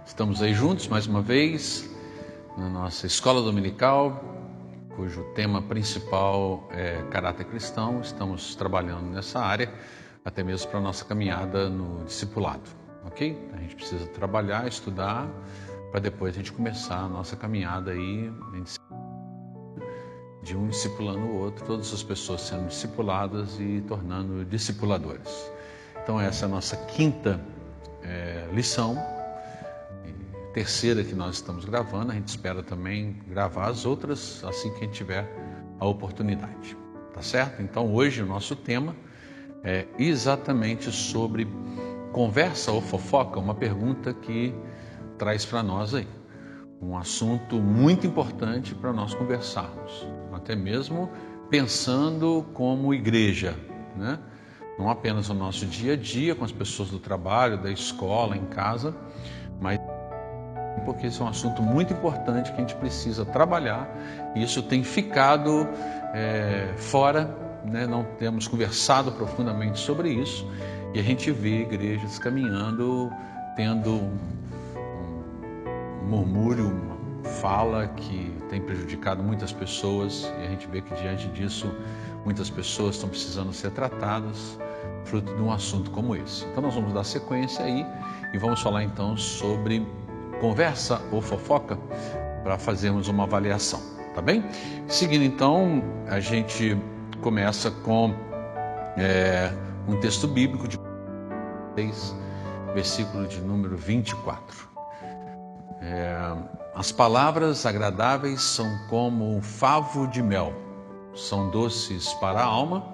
Estamos aí juntos mais uma vez na nossa escola dominical, cujo tema principal é caráter cristão. Estamos trabalhando nessa área, até mesmo para a nossa caminhada no discipulado, ok? A gente precisa trabalhar, estudar, para depois a gente começar a nossa caminhada aí de um discipulando o outro, todas as pessoas sendo discipuladas e tornando discipuladores. Então essa é a nossa quinta lição, terceira que nós estamos gravando. A gente espera também gravar as outras assim que a gente tiver a oportunidade, tá certo? Então hoje o nosso tema é exatamente sobre conversa ou fofoca, uma pergunta que traz para nós aí um assunto muito importante para nós conversarmos, até mesmo pensando como igreja, né? Não apenas no nosso dia a dia com as pessoas do trabalho, da escola, em casa, mas porque esse é um assunto muito importante que a gente precisa trabalhar, e isso tem ficado fora, né? Não temos conversado profundamente sobre isso, e a gente vê igrejas caminhando, tendo um murmúrio, uma fala que tem prejudicado muitas pessoas, e a gente vê que diante disso muitas pessoas estão precisando ser tratadas, fruto de um assunto como esse. Então nós vamos dar sequência aí e vamos falar então sobre conversa ou fofoca, para fazermos uma avaliação, tá bem? Seguindo então, a gente começa com um texto bíblico de versículo de número 24. As palavras agradáveis são como um favo de mel, são doces para a alma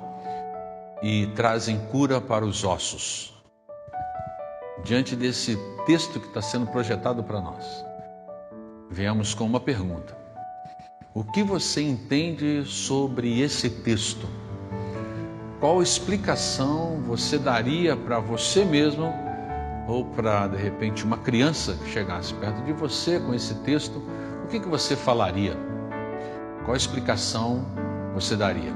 e trazem cura para os ossos. Diante desse texto que está sendo projetado para nós, venhamos com uma pergunta: o que você entende sobre esse texto? Qual explicação você daria para você mesmo, ou para, de repente, uma criança que chegasse perto de você com esse texto? O que você falaria? Qual explicação você daria?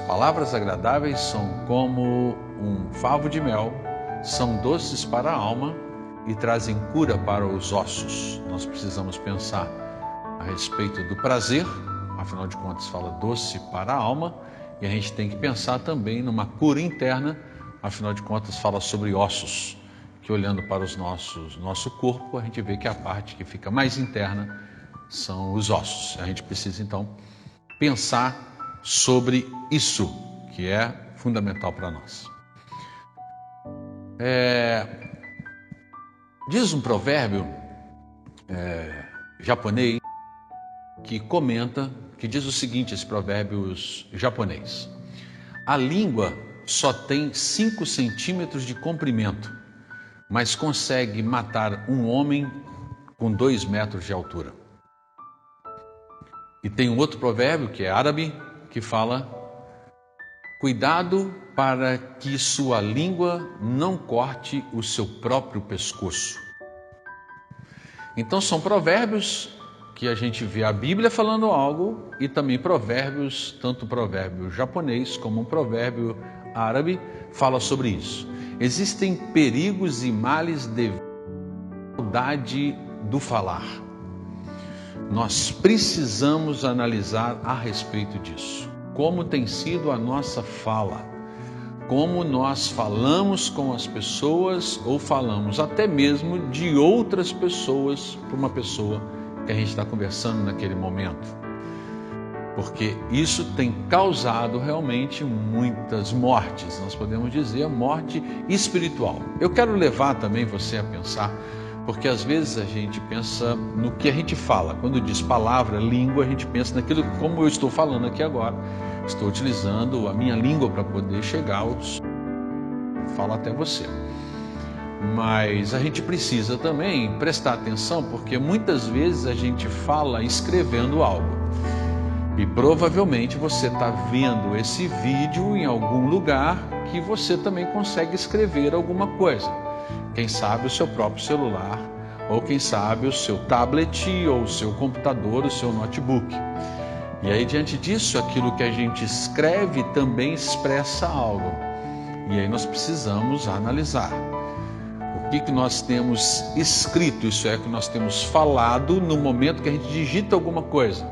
Palavras agradáveis são como um favo de mel, são doces para a alma e trazem cura para os ossos. Nós precisamos pensar a respeito do prazer, afinal de contas fala doce para a alma, e a gente tem que pensar também numa cura interna, afinal de contas fala sobre ossos, que olhando para nosso corpo, a gente vê que a parte que fica mais interna são os ossos. A gente precisa então pensar sobre isso, que é fundamental para nós. Diz um provérbio japonês que diz o seguinte, esse provérbio japonês: a língua só tem 5 centímetros de comprimento, mas consegue matar um homem com 2 metros de altura. E tem um outro provérbio que é árabe, que fala: cuidado para que sua língua não corte o seu próprio pescoço. Então são provérbios que a gente vê a Bíblia falando algo, e também provérbios, tanto o provérbio japonês como um provérbio árabe fala sobre isso. Existem perigos e males devido à maldade do falar. Nós precisamos analisar a respeito disso. Como tem sido a nossa fala, como nós falamos com as pessoas, ou falamos até mesmo de outras pessoas para uma pessoa que a gente está conversando naquele momento. Porque isso tem causado realmente muitas mortes, nós podemos dizer, morte espiritual. Eu quero levar também você a pensar, porque às vezes a gente pensa no que a gente fala. Quando diz palavra, língua, a gente pensa naquilo como eu estou falando aqui agora. Estou utilizando a minha língua para poder chegar falo até você. Mas a gente precisa também prestar atenção, porque muitas vezes a gente fala escrevendo algo. E provavelmente você está vendo esse vídeo em algum lugar que você também consegue escrever alguma coisa. Quem sabe o seu próprio celular, ou quem sabe o seu tablet, ou o seu computador, o seu notebook. E aí, diante disso, aquilo que a gente escreve também expressa algo. E aí nós precisamos analisar o que nós temos escrito, isso é, que nós temos falado no momento que a gente digita alguma coisa,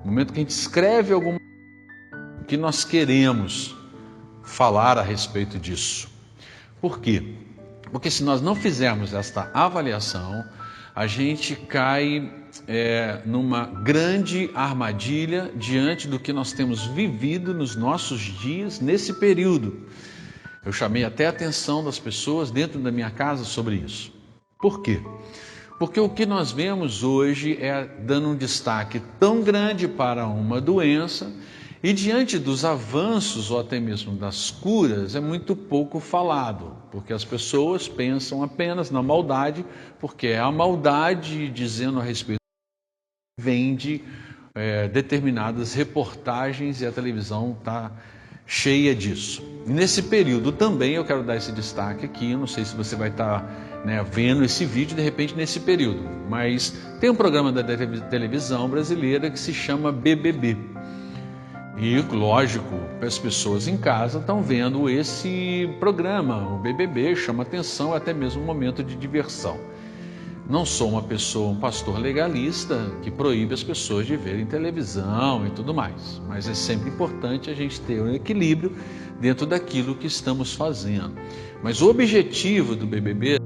no momento que a gente escreve alguma coisa, o que nós queremos falar a respeito disso. Por quê? Porque se nós não fizermos esta avaliação, a gente cai numa grande armadilha diante do que nós temos vivido nos nossos dias, nesse período. Eu chamei até a atenção das pessoas dentro da minha casa sobre isso. Por quê? Porque o que nós vemos hoje é dando um destaque tão grande para uma doença, e diante dos avanços ou até mesmo das curas é muito pouco falado, porque as pessoas pensam apenas na maldade, porque é a maldade dizendo a respeito vende determinadas reportagens e a televisão está cheia disso. E nesse período também eu quero dar esse destaque aqui, eu não sei se você vai estar vendo esse vídeo de repente nesse período, mas tem um programa da televisão brasileira que se chama BBB. E, lógico, as pessoas em casa estão vendo esse programa, o BBB, chama atenção, até mesmo um momento de diversão. Não sou uma pessoa, um pastor legalista que proíbe as pessoas de verem televisão e tudo mais, mas é sempre importante a gente ter um equilíbrio dentro daquilo que estamos fazendo. Mas o objetivo do BBB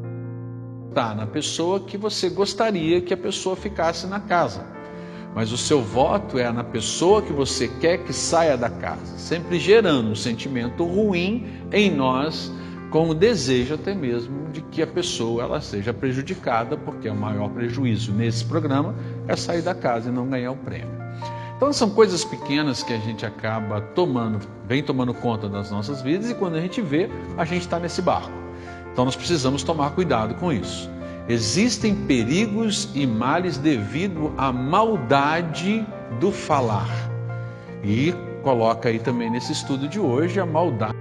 está na pessoa que você gostaria que a pessoa ficasse na casa. Mas o seu voto é na pessoa que você quer que saia da casa, sempre gerando um sentimento ruim em nós, com o desejo até mesmo de que a pessoa ela seja prejudicada, porque o maior prejuízo nesse programa é sair da casa e não ganhar o prêmio. Então são coisas pequenas que a gente acaba vem tomando conta das nossas vidas, e quando a gente vê, a gente está nesse barco. Então nós precisamos tomar cuidado com isso. Existem perigos e males devido à maldade do falar. E coloca aí também nesse estudo de hoje a maldade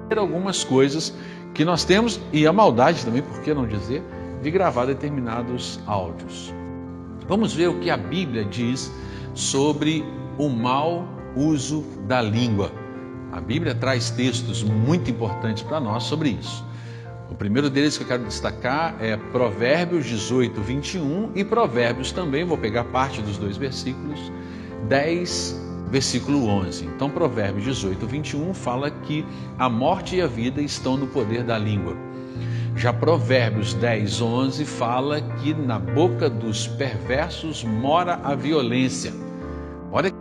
de algumas coisas que nós temos, e a maldade também, por que não dizer, de gravar determinados áudios. Vamos ver o que a Bíblia diz sobre o mau uso da língua. A Bíblia traz textos muito importantes para nós sobre isso. O primeiro deles que eu quero destacar é Provérbios 18, 21 e Provérbios também, vou pegar parte dos dois versículos, 10, versículo 11. Então Provérbios 18, 21 fala que a morte e a vida estão no poder da língua. Já Provérbios 10, 11 fala que na boca dos perversos mora a violência. Olha,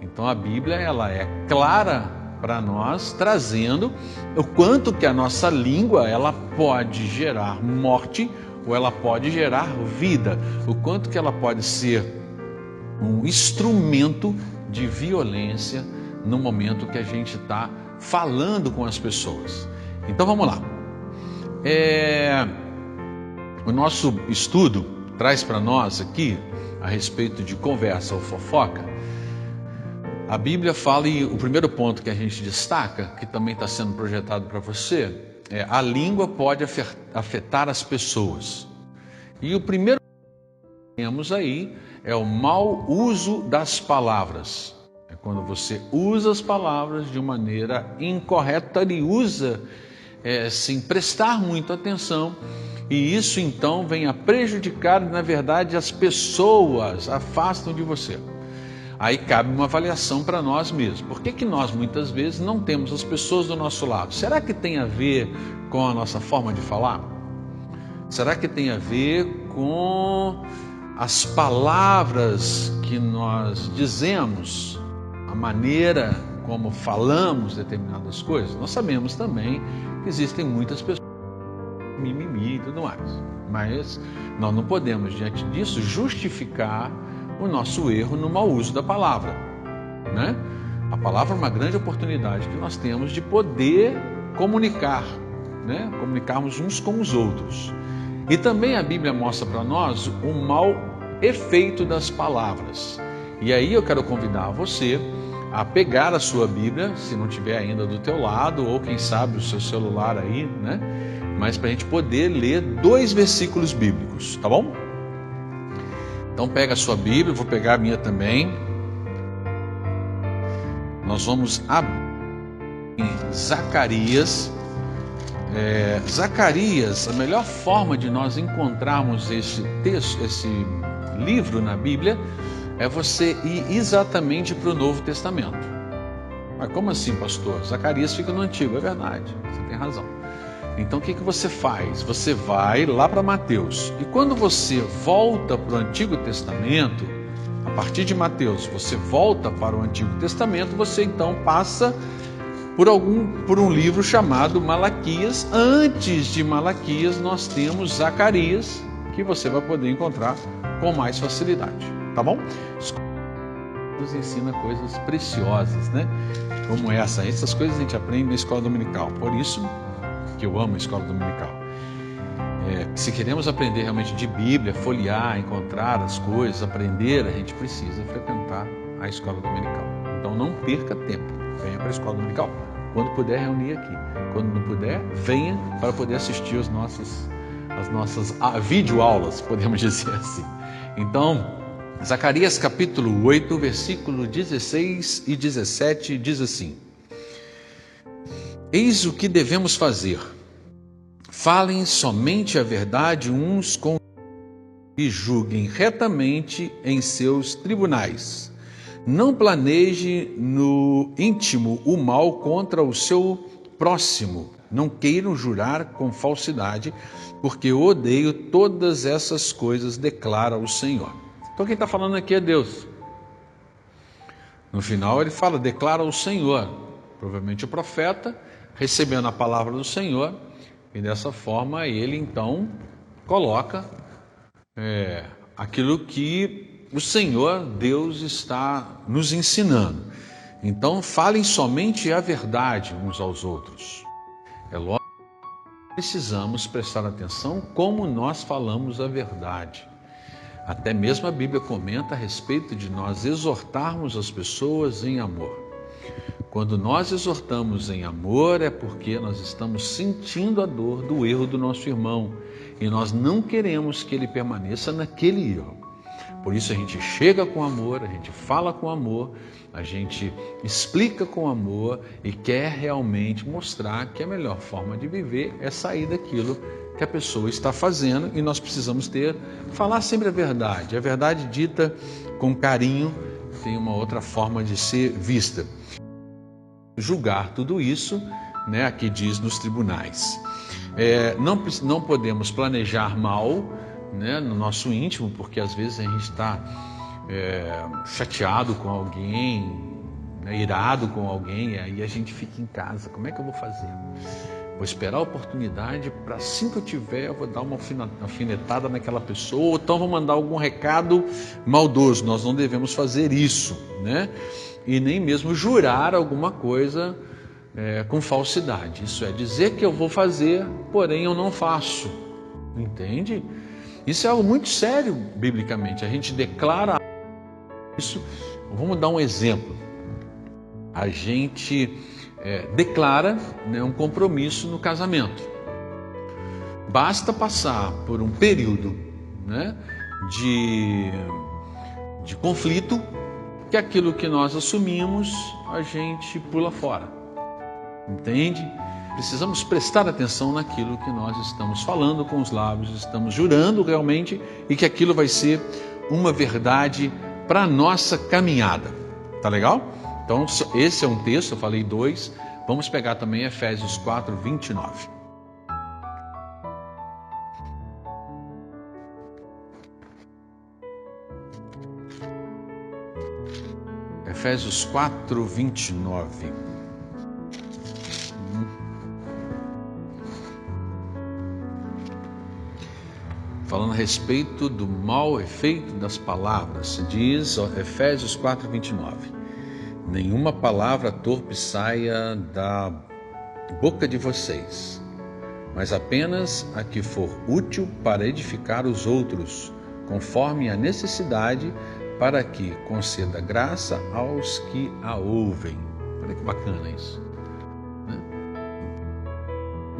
então a Bíblia ela é clara para nós, trazendo o quanto que a nossa língua ela pode gerar morte ou ela pode gerar vida, o quanto que ela pode ser um instrumento de violência no momento que a gente está falando com as pessoas. Então vamos lá. O nosso estudo traz para nós aqui a respeito de conversa ou fofoca. A Bíblia fala, e o primeiro ponto que a gente destaca, que também está sendo projetado para você, é a língua pode afetar as pessoas. E o primeiro que temos aí é o mau uso das palavras. É quando você usa as palavras de maneira incorreta e usa sem prestar muita atenção, e isso então vem a prejudicar, na verdade, as pessoas afastam de você. Aí cabe uma avaliação para nós mesmos. Por que nós muitas vezes não temos as pessoas do nosso lado? Será que tem a ver com a nossa forma de falar? Será que tem a ver com as palavras que nós dizemos, a maneira como falamos determinadas coisas? Nós sabemos também que existem muitas pessoas mimimi e tudo mais, mas nós não podemos, diante disso, justificar o nosso erro no mau uso da palavra, né? A palavra é uma grande oportunidade que nós temos de poder comunicar, né? Comunicarmos uns com os outros. E também a Bíblia mostra para nós o mau efeito das palavras. E aí eu quero convidar você a pegar a sua Bíblia, se não tiver ainda do teu lado, ou quem sabe o seu celular aí, né? mas para a gente poder ler 2 versículos bíblicos, tá bom? Então pega a sua Bíblia, vou pegar a minha também. Nós vamos abrir em Zacarias. Zacarias, a melhor forma de nós encontrarmos esse texto, esse livro na Bíblia, é você ir exatamente para o Novo Testamento. Mas como assim, pastor? Zacarias fica no Antigo, é verdade, você tem razão. Então o que você faz? Você vai lá para Mateus, e quando você volta para o Antigo Testamento, a partir de Mateus, você volta para o Antigo Testamento, você então passa por um livro chamado Malaquias. Antes de Malaquias, nós temos Zacarias, que você vai poder encontrar com mais facilidade, tá bom? Nos ensina coisas preciosas, né? Como essas coisas a gente aprende na escola dominical, por isso que eu amo a escola dominical. Se queremos aprender realmente de Bíblia, folhear, encontrar as coisas, aprender, a gente precisa frequentar a escola dominical. Então não perca tempo, venha para a escola dominical. Quando puder, reunir aqui. Quando não puder, venha para poder assistir as nossas videoaulas, podemos dizer assim. Então, Zacarias capítulo 8, versículo 16 e 17 diz assim: Eis o que devemos fazer. Falem somente a verdade uns com os outros e julguem retamente em seus tribunais. Não planeje no íntimo o mal contra o seu próximo. Não queiram jurar com falsidade, porque odeio todas essas coisas, declara o Senhor. Então quem está falando aqui é Deus. No final ele fala, declara o Senhor. Provavelmente o profeta, recebendo a palavra do Senhor, e dessa forma ele então coloca aquilo que o Senhor, Deus, está nos ensinando. Então, falem somente a verdade uns aos outros. É lógico que precisamos prestar atenção como nós falamos a verdade. Até mesmo a Bíblia comenta a respeito de nós exortarmos as pessoas em amor. Quando nós exortamos em amor, é porque nós estamos sentindo a dor do erro do nosso irmão e nós não queremos que ele permaneça naquele erro. Por isso a gente chega com amor, a gente fala com amor, a gente explica com amor e quer realmente mostrar que a melhor forma de viver é sair daquilo que a pessoa está fazendo, e nós precisamos falar sempre a verdade dita com carinho tem uma outra forma de ser vista. Julgar tudo isso, né, aqui diz nos tribunais. Não podemos planejar mal, né, no nosso íntimo, porque às vezes a gente está chateado com alguém, né, irado com alguém, e aí a gente fica em casa, como é que eu vou fazer? Vou esperar a oportunidade para assim que eu tiver, eu vou dar uma alfinetada naquela pessoa, ou então vou mandar algum recado maldoso. Nós não devemos fazer isso, né? E nem mesmo jurar alguma coisa com falsidade. Isso é dizer que eu vou fazer, porém eu não faço. Entende? Isso é algo muito sério biblicamente. A gente declara isso. Vamos dar um exemplo. A gente declara, né, um compromisso no casamento. Basta passar por um período, né, de conflito, que aquilo que nós assumimos, a gente pula fora. Entende? Precisamos prestar atenção naquilo que nós estamos falando com os lábios, estamos jurando realmente, e que aquilo vai ser uma verdade para a nossa caminhada. Tá legal? Então, esse é um texto, eu falei 2. Vamos pegar também Efésios 4, 29. Efésios 4, 29. Falando a respeito do mau efeito das palavras, diz Efésios 4, 29. Nenhuma palavra torpe saia da boca de vocês, mas apenas a que for útil para edificar os outros, conforme a necessidade, para que conceda graça aos que a ouvem. Olha que bacana isso.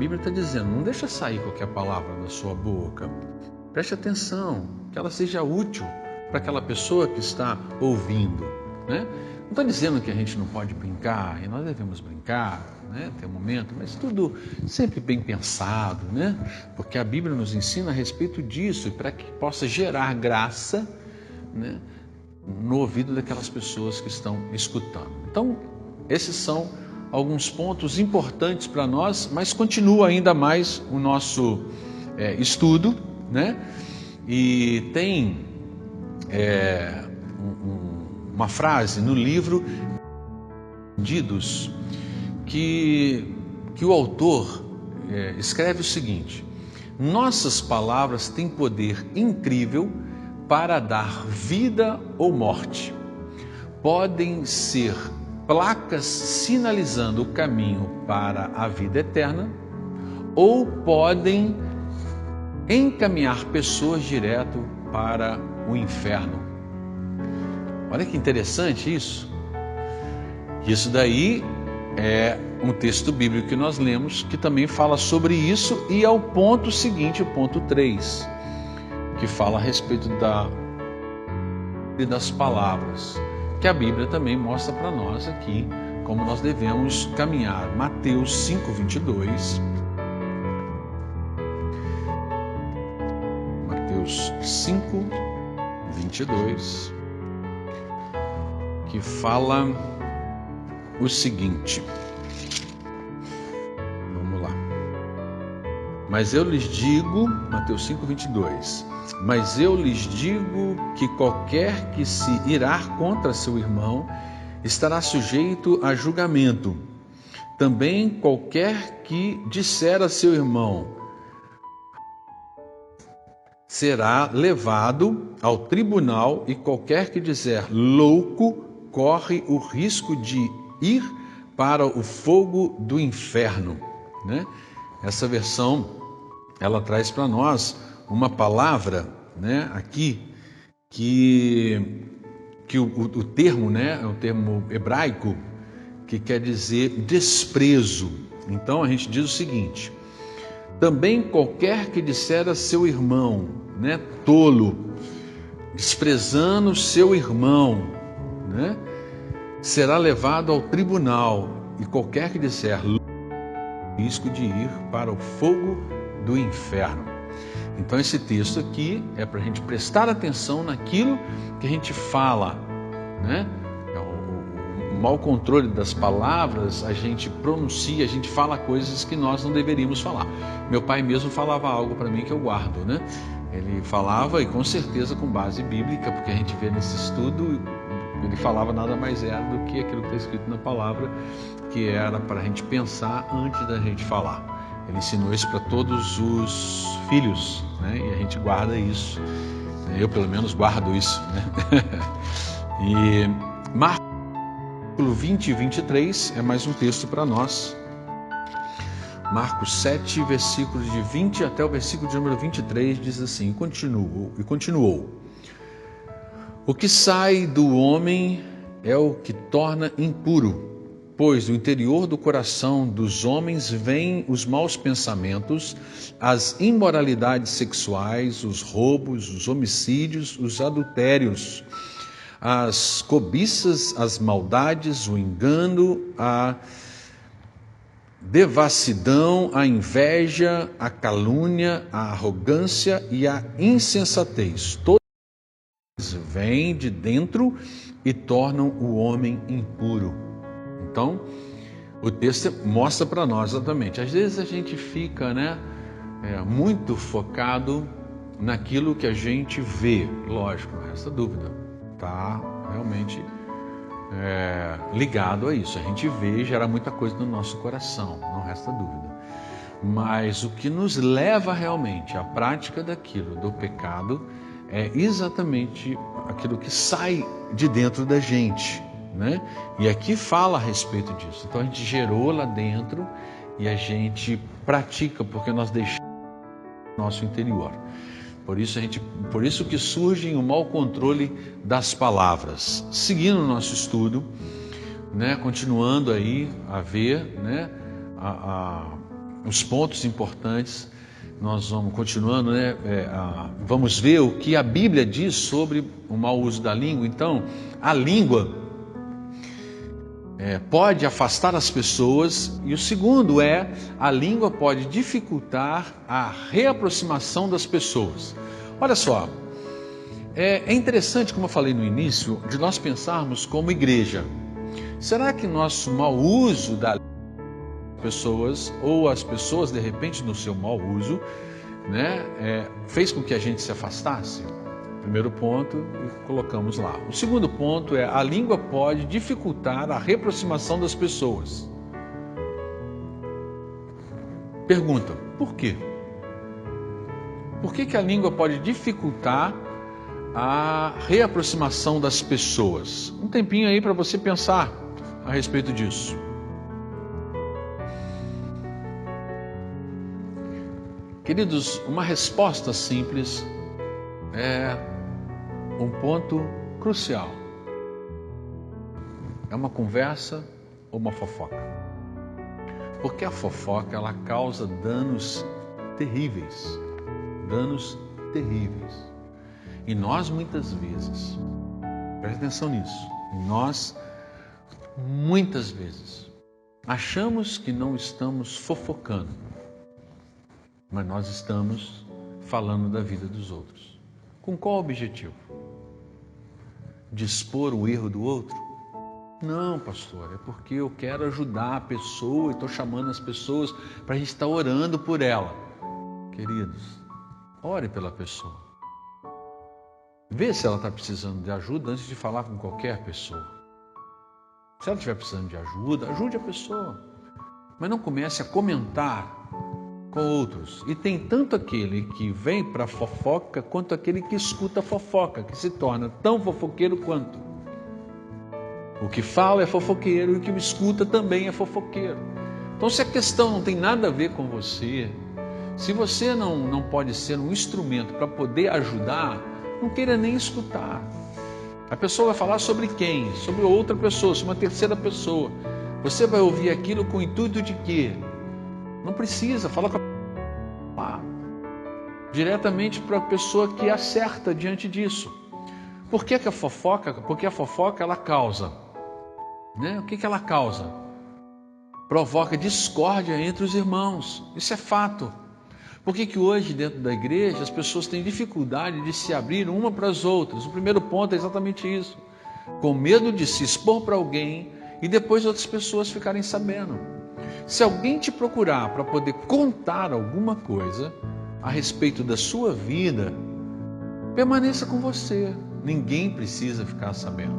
Bíblia está dizendo, não deixa sair qualquer palavra da sua boca. Preste atenção, que ela seja útil para aquela pessoa que está ouvindo, né? Não estou dizendo que a gente não pode brincar, e nós devemos brincar, né? Tem um momento, mas tudo sempre bem pensado, né? Porque a Bíblia nos ensina a respeito disso, e para que possa gerar graça, né, no ouvido daquelas pessoas que estão escutando. Então, esses são alguns pontos importantes para nós, mas continua ainda mais o nosso estudo, né? E tem uma frase no livro Didos que o autor escreve o seguinte: nossas palavras têm poder incrível para dar vida ou morte. Podem ser placas sinalizando o caminho para a vida eterna, ou podem encaminhar pessoas direto para o inferno. Olha que interessante isso. Isso daí é um texto bíblico que nós lemos que também fala sobre isso, e ao ponto seguinte, o ponto 3, que fala a respeito das palavras, que a Bíblia também mostra para nós aqui como nós devemos caminhar. Mateus 5:22. Mateus 5:22, que fala o seguinte. Vamos lá. Mas eu lhes digo, Mateus 5:22, mas eu lhes digo que qualquer que se irar contra seu irmão estará sujeito a julgamento. Também qualquer que disser a seu irmão será levado ao tribunal, e qualquer que disser louco corre o risco de ir para o fogo do inferno, né? Essa versão, ela traz para nós uma palavra, né, aqui, que o termo, né, é um termo hebraico que quer dizer desprezo. Então a gente diz o seguinte: também qualquer que disser a seu irmão, né, tolo, desprezando seu irmão, né, será levado ao tribunal, e qualquer que disser risco de ir para o fogo do inferno. Então esse texto aqui é para a gente prestar atenção naquilo que a gente fala, né? O mau controle das palavras, a gente pronuncia, a gente fala coisas que nós não deveríamos falar. Meu pai mesmo falava algo para mim que eu guardo, né? Ele falava, e com certeza com base bíblica, porque a gente vê nesse estudo, ele falava nada mais era do que aquilo que está escrito na palavra, que era para a gente pensar antes da gente falar. Ele ensinou isso para todos os filhos, né? E a gente guarda isso. Eu, pelo menos, guardo isso, né? E Marcos 20 e 23 é mais um texto para nós. Marcos 7, versículos de 20 até o versículo de número 23, diz assim, continuou. O que sai do homem é o que torna impuro, pois do interior do coração dos homens vêm os maus pensamentos, as imoralidades sexuais, os roubos, os homicídios, os adultérios, as cobiças, as maldades, o engano, a devassidão, a inveja, a calúnia, a arrogância e a insensatez. Todos vêm de dentro e tornam o homem impuro. Então, o texto mostra para nós exatamente. Às vezes a gente fica, né, muito focado naquilo que a gente vê. Lógico, não resta dúvida. Está realmente ligado a isso. A gente vê e gera muita coisa no nosso coração, não resta dúvida. Mas o que nos leva realmente à prática daquilo, do pecado, é exatamente aquilo que sai de dentro da gente, né? E aqui fala a respeito disso. Então a gente gerou lá dentro e a gente pratica, porque nós deixamos o nosso interior. Por isso que surge o mau controle das palavras. Seguindo o nosso estudo, né, continuando aí a ver, né, os pontos importantes. Nós vamos continuando, né? Vamos ver o que a Bíblia diz sobre o mau uso da língua. Então, a língua pode afastar as pessoas, e o segundo a língua pode dificultar a reaproximação das pessoas. Olha só, é interessante, como eu falei no início, de nós pensarmos como igreja. Será que nosso mau uso da pessoas, ou as pessoas de repente no seu mau uso, né, fez com que a gente se afastasse? Primeiro ponto, colocamos lá. O segundo ponto a língua pode dificultar a reaproximação das pessoas. Pergunta, por quê? Por que a língua pode dificultar a reaproximação das pessoas? Um tempinho aí para você pensar a respeito disso. Queridos, uma resposta simples é um ponto crucial. É uma conversa ou uma fofoca? Porque a fofoca, ela causa danos terríveis. Danos terríveis. E nós muitas vezes, preste atenção nisso, nós muitas vezes achamos que não estamos fofocando, mas nós estamos falando da vida dos outros. Com qual objetivo? De expor o erro do outro? Não, pastor, é porque eu quero ajudar a pessoa e estou chamando as pessoas para a gente estar orando por ela. Queridos, ore pela pessoa. Vê se ela está precisando de ajuda antes de falar com qualquer pessoa. Se ela estiver precisando de ajuda, ajude a pessoa. Mas não comece a comentar com outros. E tem tanto aquele que vem para a fofoca, quanto aquele que escuta a fofoca, que se torna tão fofoqueiro quanto. O que fala é fofoqueiro e o que escuta também é fofoqueiro. Então, se a questão não tem nada a ver com você, se você não pode ser um instrumento para poder ajudar, não queira nem escutar. A pessoa vai falar sobre quem? Sobre outra pessoa, sobre uma terceira pessoa. Você vai ouvir aquilo com o intuito de quê? Não precisa, fala com diretamente para a pessoa que acerta diante disso. Por que a fofoca? Porque a fofoca ela causa, né? O que ela causa? Provoca discórdia entre os irmãos. Isso é fato. Por que hoje dentro da igreja as pessoas têm dificuldade de se abrir uma para as outras? O primeiro ponto é exatamente isso. Com medo de se expor para alguém e depois outras pessoas ficarem sabendo. Se alguém te procurar para poder contar alguma coisa a respeito da sua vida, permaneça com você. Ninguém precisa ficar sabendo.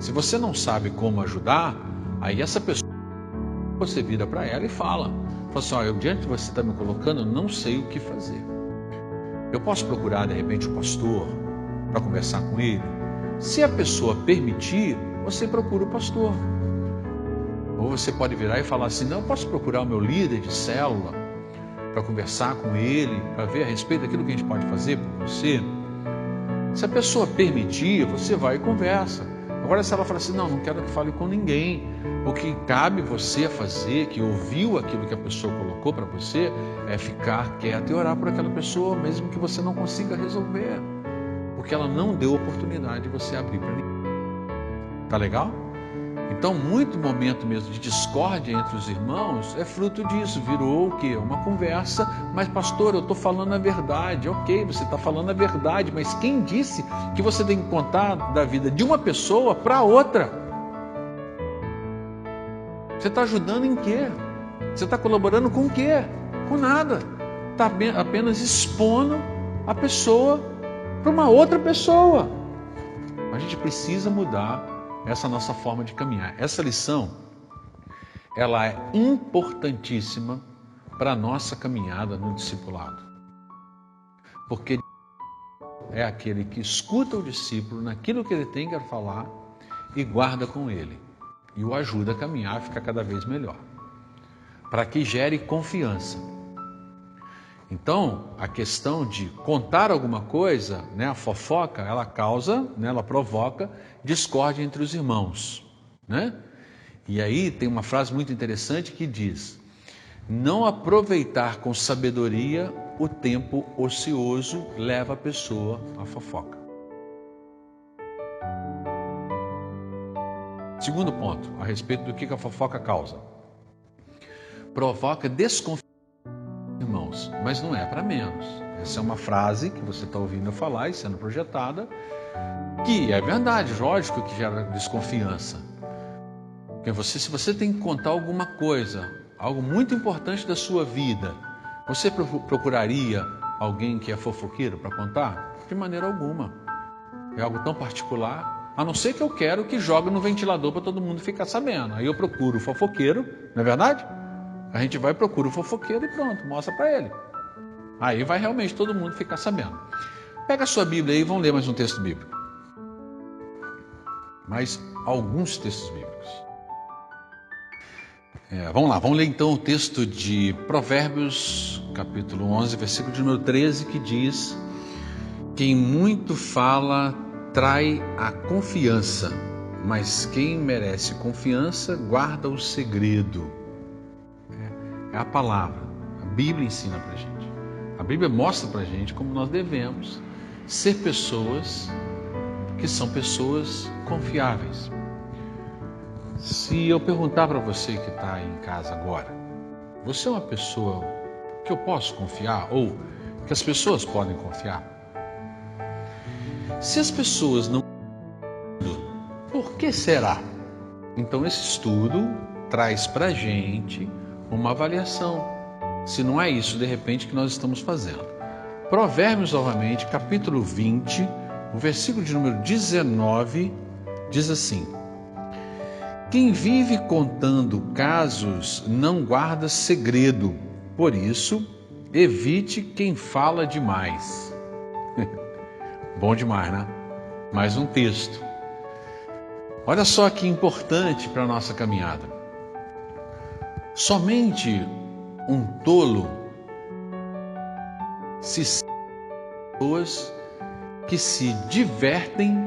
Se você não sabe como ajudar, aí essa pessoa, você vira para ela e fala assim, eu diante de você está me colocando, eu não sei o que fazer. Eu posso procurar de repente o pastor para conversar com ele? Se a pessoa permitir, você procura o pastor. Ou você pode virar e falar assim, não, eu posso procurar o meu líder de célula para conversar com ele, para ver a respeito daquilo que a gente pode fazer por você. Se a pessoa permitir, você vai e conversa. Agora, se ela falar assim, não quero que fale com ninguém, o que cabe você fazer, que ouviu aquilo que a pessoa colocou para você, é ficar quieto e orar por aquela pessoa, mesmo que você não consiga resolver, porque ela não deu oportunidade de você abrir para ninguém. Tá legal? Então, muito momento mesmo de discórdia entre os irmãos é fruto disso. Virou o quê? Uma conversa. Mas pastor, eu estou falando a verdade. Ok, você está falando a verdade, mas quem disse que você tem que contar da vida de uma pessoa para outra? Você está ajudando em quê? Você está colaborando com o quê? Com nada. Está apenas expondo a pessoa para uma outra pessoa. A gente precisa mudar essa nossa forma de caminhar. Essa lição, ela é importantíssima para a nossa caminhada no discipulado. Porque é aquele que escuta o discípulo naquilo que ele tem que falar e guarda com ele. E o ajuda a caminhar, a ficar cada vez melhor. Para que gere confiança. Então, a questão de contar alguma coisa, né, a fofoca, ela causa, né, ela provoca discórdia entre os irmãos, né? E aí tem uma frase muito interessante que diz, Não aproveitar com sabedoria o tempo ocioso leva a pessoa à fofoca. Segundo ponto, a respeito do que a fofoca causa. Provoca desconfiança, irmãos, mas não é para menos. Essa é uma frase que você está ouvindo eu falar e sendo projetada, que é verdade, lógico que gera desconfiança. Porque se você tem que contar alguma coisa, algo muito importante da sua vida, você procuraria alguém que é fofoqueiro para contar? De maneira alguma. É algo tão particular, a não ser que eu quero que jogue no ventilador para todo mundo ficar sabendo. Aí eu procuro o fofoqueiro, não é verdade? A gente vai, procura o fofoqueiro e pronto, mostra para ele. Aí vai realmente todo mundo ficar sabendo. Pega a sua Bíblia aí e vamos ler mais um texto bíblico. Mais alguns textos bíblicos. Vamos lá, vamos ler então o texto de Provérbios, capítulo 11, versículo de número 13, que diz: quem muito fala trai a confiança, mas quem merece confiança guarda o segredo. É a palavra, a Bíblia ensina pra gente. A Bíblia mostra pra gente como nós devemos ser pessoas que são pessoas confiáveis. Se eu perguntar para você que está aí em casa agora, você é uma pessoa que eu posso confiar ou que as pessoas podem confiar? Se as pessoas não, por que será? Então esse estudo traz para a gente uma avaliação, se não é isso de repente que nós estamos fazendo. Provérbios novamente, capítulo 20, o versículo de número 19, diz assim: quem vive contando casos não guarda segredo, por isso evite quem fala demais. Bom demais, né? Mais um texto. Olha só que importante para a nossa caminhada. Somente um tolo pessoas que se divertem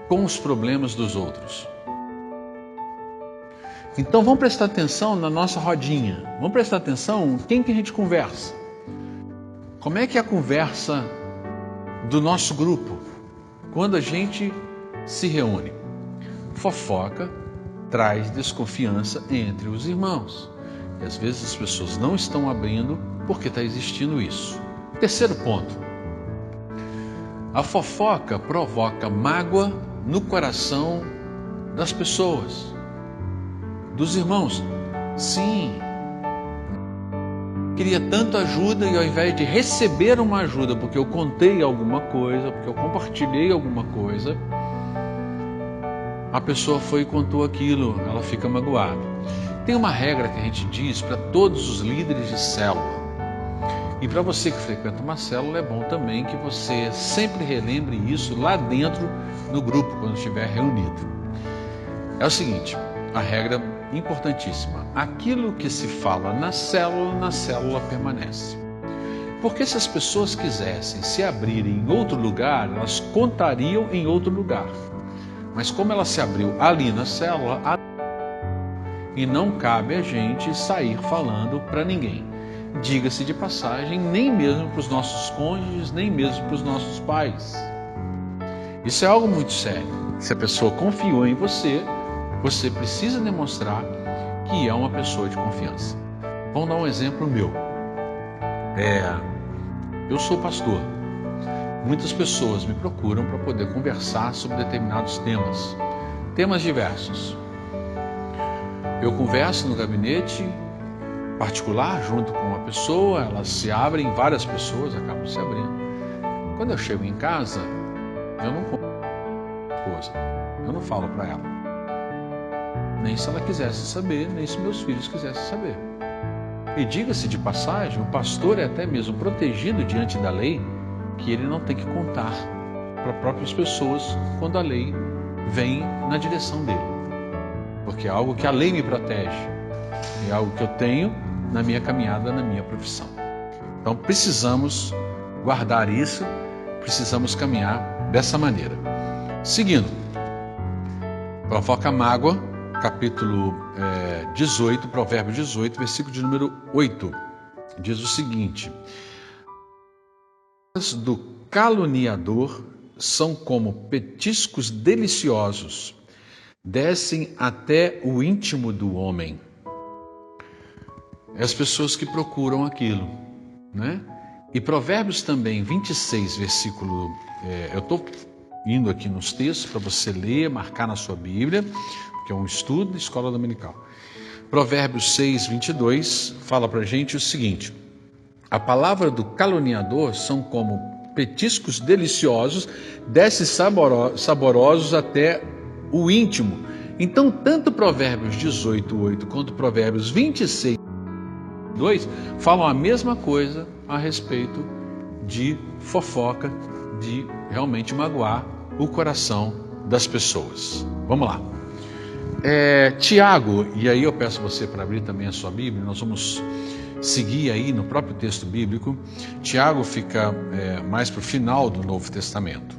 com os problemas dos outros. Então vamos prestar atenção na nossa rodinha. Vamos prestar atenção em quem que a gente conversa. Como é que é a conversa do nosso grupo quando a gente se reúne? Fofoca traz desconfiança entre os irmãos. E às vezes as pessoas não estão abrindo porque está existindo isso. Terceiro ponto. A fofoca provoca mágoa no coração das pessoas, dos irmãos. Sim, queria tanto ajuda e ao invés de receber uma ajuda porque eu contei alguma coisa, porque eu compartilhei alguma coisa, a pessoa foi e contou aquilo, ela fica magoada. Tem uma regra que a gente diz para todos os líderes de célula. E para você que frequenta uma célula, é bom também que você sempre relembre isso lá dentro no grupo, quando estiver reunido. É o seguinte, a regra importantíssima: aquilo que se fala na célula permanece. Porque se as pessoas quisessem se abrirem em outro lugar, elas contariam em outro lugar. Mas como ela se abriu ali na célula, e não cabe a gente sair falando para ninguém. Diga-se de passagem, nem mesmo para os nossos cônjuges, nem mesmo para os nossos pais. Isso é algo muito sério. Se a pessoa confiou em você, você precisa demonstrar que é uma pessoa de confiança. Vamos dar um exemplo meu. Eu sou pastor. Muitas pessoas me procuram para poder conversar sobre determinados temas diversos. Eu converso no gabinete particular junto com uma pessoa, elas se abrem, várias pessoas acabam se abrindo. Quando eu chego em casa, eu não conto coisa, eu não falo para ela. Nem se ela quisesse saber, nem se meus filhos quisessem saber. E diga-se de passagem, o pastor é até mesmo protegido diante da lei, que ele não tem que contar para próprias pessoas quando a lei vem na direção dele. Porque é algo que a lei me protege, é algo que eu tenho na minha caminhada, na minha profissão. Então precisamos guardar isso, precisamos caminhar dessa maneira. Seguindo, provoca mágoa capítulo 18, Provérbios 18, versículo de número 8. Diz o seguinte: as do caluniador são como petiscos deliciosos, descem até o íntimo do homem. As pessoas que procuram aquilo, né? E Provérbios também, 26, versículo... eu estou indo aqui nos textos para você ler, marcar na sua Bíblia, porque é um estudo de escola dominical. Provérbios 6, 22, fala para a gente o seguinte: a palavra do caluniador são como petiscos deliciosos, descem saborosos até o íntimo. Então, tanto Provérbios 18, 8, quanto Provérbios 26, 2, falam a mesma coisa a respeito de fofoca, de realmente magoar o coração das pessoas. Vamos lá. Tiago, e aí eu peço você para abrir também a sua Bíblia, nós vamos seguir aí no próprio texto bíblico. Tiago fica mais para o final do Novo Testamento.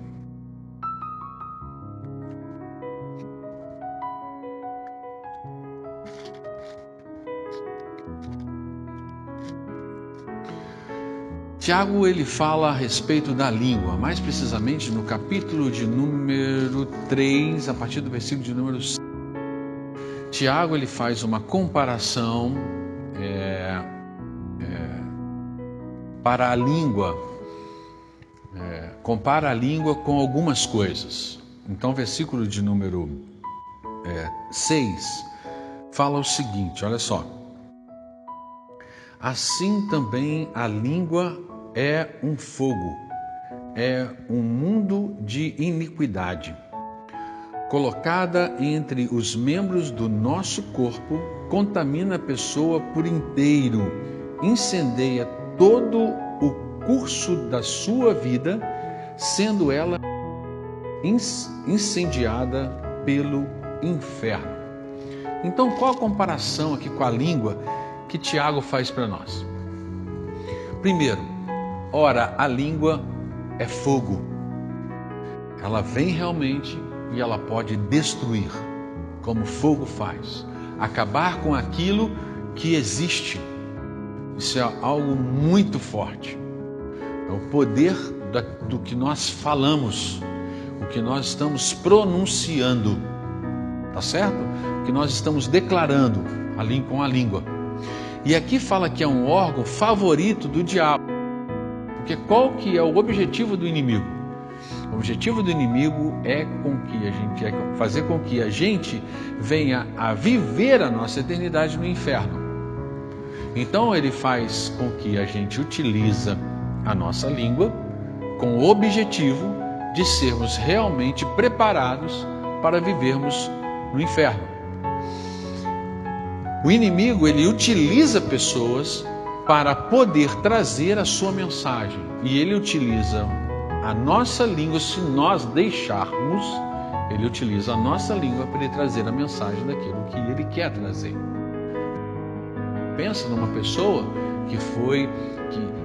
Tiago, ele fala a respeito da língua, mais precisamente no capítulo de número 3, a partir do versículo de número 5. Tiago, ele faz uma comparação para a língua, compara a língua com algumas coisas. Então, versículo de número 6 fala o seguinte, olha só: assim também a língua é um fogo, é um mundo de iniquidade. Colocada entre os membros do nosso corpo, contamina a pessoa por inteiro, incendeia todo o curso da sua vida, sendo ela incendiada pelo inferno. Então, qual a comparação aqui com a língua que Tiago faz para nós? Primeiro, ora, a língua é fogo. Ela vem realmente e ela pode destruir, como fogo faz, acabar com aquilo que existe. Isso é algo muito forte. É o poder do que nós falamos, o que nós estamos pronunciando, tá certo? O que nós estamos declarando ali com a língua. E aqui fala que é um órgão favorito do diabo. Porque qual que é o objetivo do inimigo? O objetivo do inimigo é fazer com que a gente venha a viver a nossa eternidade no inferno. Então ele faz com que a gente utilize a nossa língua com o objetivo de sermos realmente preparados para vivermos no inferno. O inimigo, ele utiliza pessoas para poder trazer a sua mensagem. E ele utiliza a nossa língua, se nós deixarmos, ele utiliza a nossa língua para ele trazer a mensagem daquilo que ele quer trazer. Pensa numa pessoa que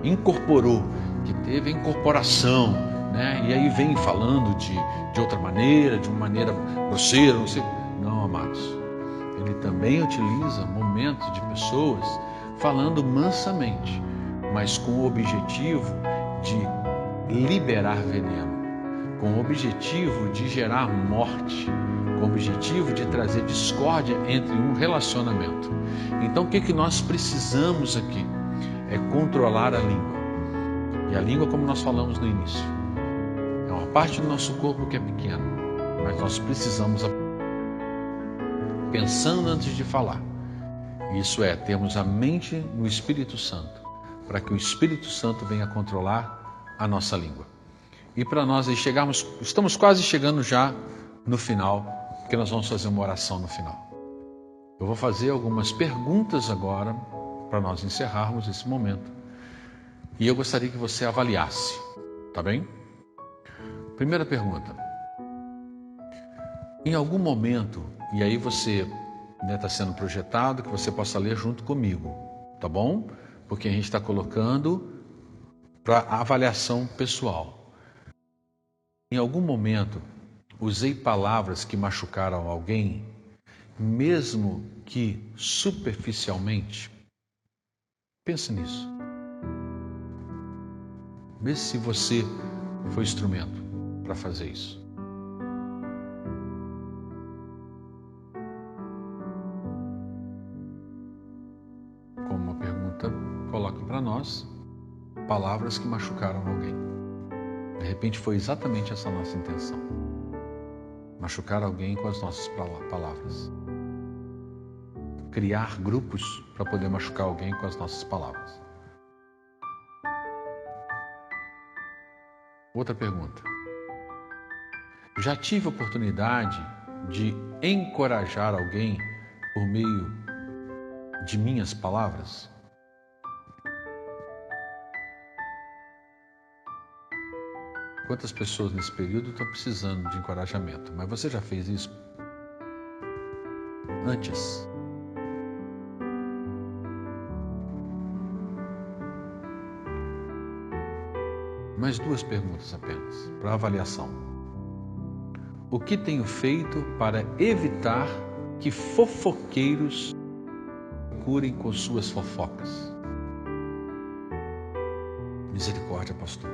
incorporou, que teve a incorporação, né? E aí vem falando de outra maneira, de uma maneira grosseira, não sei. Não, amados. Ele também utiliza momentos de pessoas falando mansamente, mas com o objetivo de liberar veneno, com o objetivo de gerar morte, com o objetivo de trazer discórdia entre um relacionamento. Então, o que nós precisamos aqui é controlar a língua. E a língua, como nós falamos no início, é uma parte do nosso corpo que é pequena, mas nós precisamos, pensando antes de falar, isso é, termos a mente no Espírito Santo, para que o Espírito Santo venha controlar a nossa língua. E para nós aí estamos quase chegando já no final, porque nós vamos fazer uma oração no final. Eu vou fazer algumas perguntas agora, para nós encerrarmos esse momento. E eu gostaria que você avaliasse, tá bem? Primeira pergunta. Em algum momento, e aí você está sendo projetado, que você possa ler junto comigo, tá bom? Porque a gente está colocando para avaliação pessoal. Em algum momento, usei palavras que machucaram alguém, mesmo que superficialmente? Pense nisso. Vê se você foi instrumento para fazer isso. Como uma pergunta, coloque para nós palavras que machucaram alguém. De repente foi exatamente essa a nossa intenção. Machucar alguém com as nossas palavras. Criar grupos para poder machucar alguém com as nossas palavras. Outra pergunta. Já tive a oportunidade de encorajar alguém por meio de minhas palavras? Quantas pessoas nesse período estão precisando de encorajamento? Mas você já fez isso antes? Mais 2 perguntas apenas, para avaliação. O que tenho feito para evitar que fofoqueiros curem com suas fofocas? Misericórdia, pastor.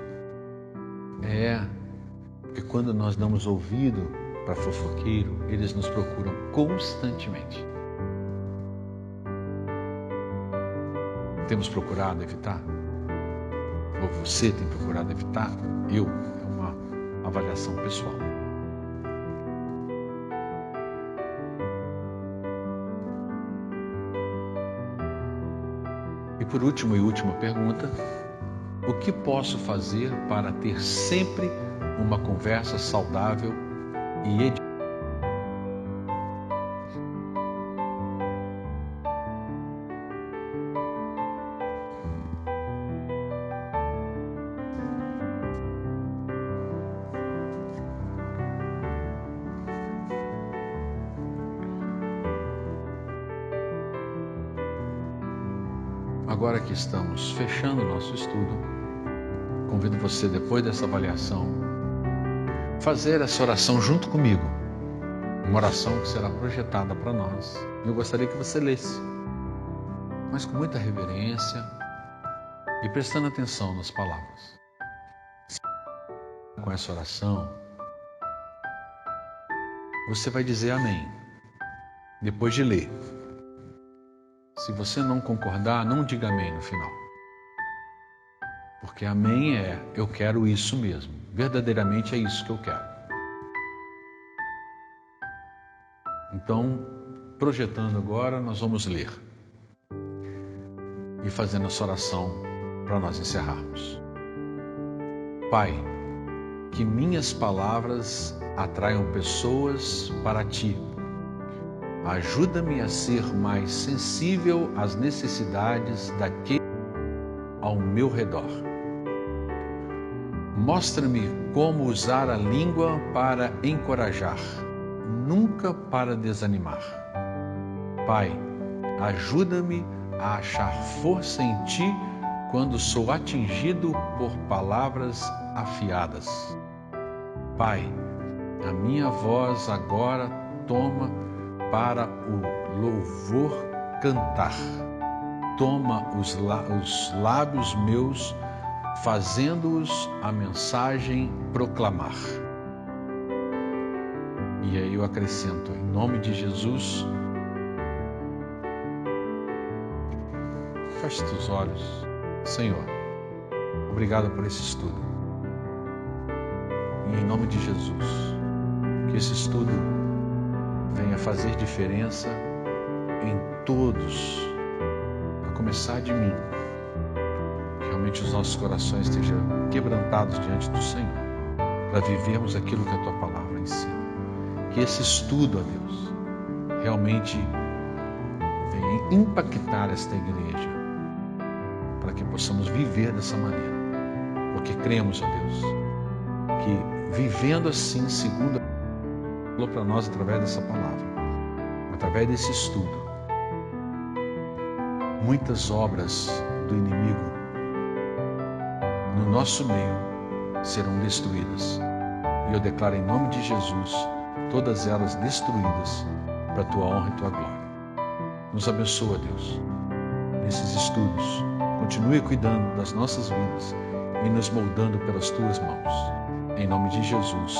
Porque quando nós damos ouvido para fofoqueiro, eles nos procuram constantemente. Temos procurado evitar? Ou você tem procurado evitar? É uma avaliação pessoal. E por último e última pergunta, o que posso fazer para ter sempre uma conversa saudável e edificante? Agora que estamos fechando o nosso estudo, convido você, depois dessa avaliação, fazer essa oração junto comigo. Uma oração que será projetada para nós. Eu gostaria que você lesse, mas com muita reverência e prestando atenção nas palavras. Com essa oração, você vai dizer amém, depois de ler. Se você não concordar, não diga amém no final. Porque amém eu quero isso mesmo. Verdadeiramente é isso que eu quero. Então, projetando agora, nós vamos ler. E fazendo essa oração para nós encerrarmos. Pai, que minhas palavras atraiam pessoas para Ti. Ajuda-me a ser mais sensível às necessidades daquele ao meu redor. Mostra-me como usar a língua para encorajar, nunca para desanimar. Pai, ajuda-me a achar força em Ti quando sou atingido por palavras afiadas. Pai, a minha voz agora toma para o louvor cantar. Toma os lábios meus, fazendo-os a mensagem proclamar. E aí eu acrescento, em nome de Jesus, feche teus olhos. Senhor, obrigado por esse estudo. E em nome de Jesus, que esse estudo venha fazer diferença em todos, a começar de mim. Que realmente os nossos corações estejam quebrantados diante do Senhor, para vivermos aquilo que a Tua palavra ensina. Que esse estudo, ó Deus, realmente venha impactar esta igreja, para que possamos viver dessa maneira. Porque cremos, ó Deus, que vivendo assim, segundo falou para nós através dessa palavra, através desse estudo, muitas obras do inimigo no nosso meio serão destruídas. E eu declaro em nome de Jesus, todas elas destruídas para a tua honra e tua glória. Nos abençoa, Deus, nesses estudos. Continue cuidando das nossas vidas e nos moldando pelas tuas mãos. Em nome de Jesus.